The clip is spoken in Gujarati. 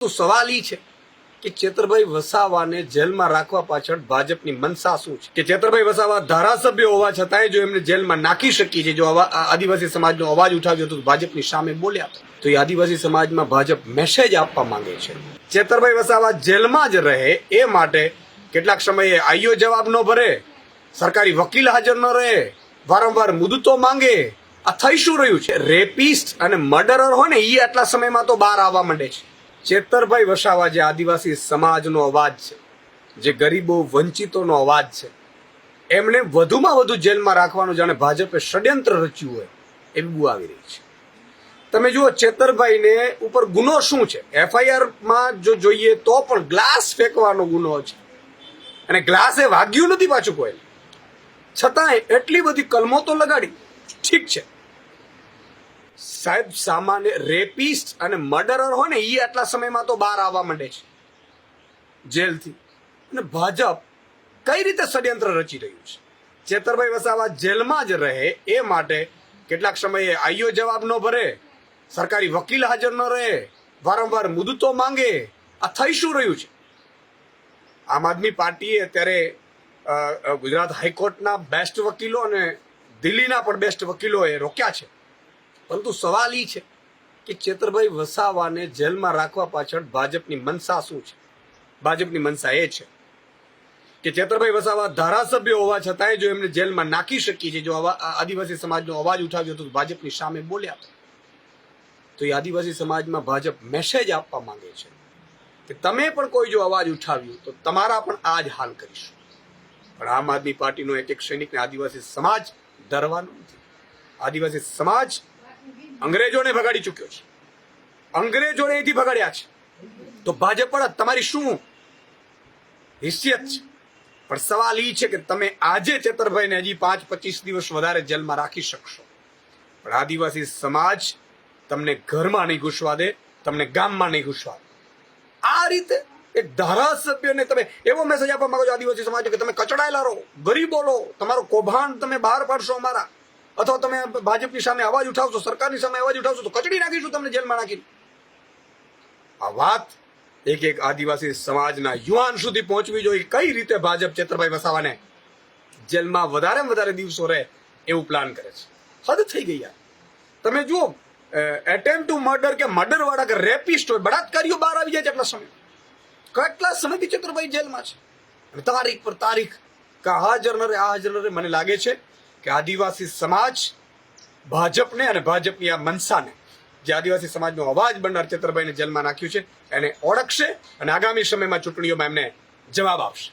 તો સવાલ ઈ છે કે ચેતરભાઈ વસાવાને જેલમાં રાખવા પાછળ ભાજપની મનસા શું છે? કે ચેતરભાઈ વસાવા ધારાસભ્ય હોવા છતાંય જો એમને જેલમાં નાખી શકી છે, જો આદિવાસી સમાજનો અવાજ ઉઠાવ્યો હતો, ભાજપની સામે બોલ્યા, તો એ આદિવાસી સમાજમાં ભાજપ મેસેજ આપવા માંગે છે. ચેતરભાઈ વસાવા જેલમાં જ રહે એ માટે કેટલાક સમયે આઈઓ જવાબ ન ભરે, સરકારી વકીલ હાજર ન રહે, વારંવાર મુદતો માંગે. આ થઈ શું રહ્યું છે? રેપિસ્ટ અને મર્ડરર હોય ને એ આટલા સમયમાં તો બહાર આવવા માંડે છે. ચેતરભાઈ વસાવા જે આદિવાસી સમાજનો અવાજ છે, જે ગરીબો વંચિતોનો અવાજ છે, એમને વધુમાં વધુ જેલમાં રાખવાનું જાણે ભાજપે ષડયંત્ર રચ્યું હોય એવી બુ આવી રહી છે. તમે જુઓ ચેતરભાઈને ઉપર ગુનો શું છે? FIR માં જો જોઈએ તો પણ ગ્લાસ ફેંકવાનો ગુનો છે, અને ગ્લાસે વાગ્યું નથી પાછું કોઈ, છતાંય એટલી બધી કલમો તો લગાડી. ઠીક છે સાહેબ, સામાન્ય રેપિસ્ટ અને મર્ડરર હોય ને એ આટલા સમયમાં તો બહાર આવવા માંડે છે જેલથી. અને ભાજપ કઈ રીતે ષડયંત્ર રચી રહ્યું છે? ચેતરભાઈ વસાવા જેલમાં જ રહે એ માટે કેટલાક સમયે આઈઓ જવાબ ન ભરે, સરકારી વકીલ હાજર ન રહે, વારંવાર મુદતો માંગે. આ થઈ શું રહ્યું છે? આમ આદમી પાર્ટીએ અત્યારે ગુજરાત હાઈકોર્ટના બેસ્ટ વકીલો અને દિલ્હીના પણ બેસ્ટ વકીલોએ રોક્યા છે. પરંતુ સવાલ ઈ છે કે ચેતરભાઈ વસાવાને જેલમાં રાખવા પાછળ ભાજપની મનસા શું છે? ભાજપની મનસા એ છે કે ચેતરભાઈ વસાવા ધારાસભ્ય હોવા છતાંય જો એમને જેલમાં નાખી શકી છે, જો આદિવાસી સમાજનો અવાજ ઉઠાવ્યો હતો, ભાજપની સામે બોલ્યા, તો એ આદિવાસી સમાજમાં ભાજપ મેસેજ આપવા માંગે છે કે તમે પણ કોઈ જો અવાજ ઉઠાવ્યું તો તમારા પણ આ જ હાલ કરીશું. પણ આમ આદમી પાર્ટીનો એક સૈનિકને આદિવાસી સમાજ ડરવાનો નથી. આદિવાસી સમાજ અંગ્રેજોને ભગાડી ચૂક્યો છે, અંગ્રેજોને અહીંથી ભગાડ્યા છે. તો ભાજપ પણ તમારી શું હિસ્સિયત છે? પણ સવાલ એ છે કે તમે આજે ચેતરભાઈને હજી 5-25 દિવસ વધારે જેલમાં રાખી શકશો, પણ આદિવાસી સમાજ તમને ઘરમાં નહીં ઘૂસવા દે, તમને ગામમાં નહીં ઘૂસવા દે. આ રીતે એક ધારાસભ્યને તમે એવો મેસેજ આપવા માંગો છો આદિવાસી સમાજ કે તમે કચડાયેલા રહો, ગરીબો લો, તમારો કૌભાંડ તમે બહાર પાડશો અમારા, અથવા તમે ભાજપની સામે અવાજ ઉઠાવશો, સરકારની સામે અવાજ ઉઠાવશો તો કચડી નાખીશું તમને જેલમાં નાખીને. આ વાત એક આદિવાસી સમાજના યુવાન સુધી પહોંચવી જોઈએ. કઈ રીતે ભાજપ ચેતરભાઈ વસાવાને જેલમાં વધારે દિવસો રહે એવું પ્લાન કરે છે? હદ થઈ ગઈ યાર. તમે જુઓ એટેમ્પ ટુ મર્ડર કે મર્ડર વાળા કે રેપિસ્ટ હોય, બળાત્કારીઓ બહાર આવી જાય છે એટલા સમય. કેટલા સમયથી ચેતરભાઈ જેલમાં છે, અને તારીખ પર તારીખ હાજર ન રહે. મને લાગે છે કે આદિવાસી સમાજ ભાજપને અને ભાજપની આ મનસાને, જે આદિવાસી સમાજનો અવાજ બનનાર ચેતરભાઈને જેલમાં નાખ્યું છે, એને ઓળખશે અને આગામી સમયમાં ચૂંટણીઓમાં એમને જવાબ આપશે.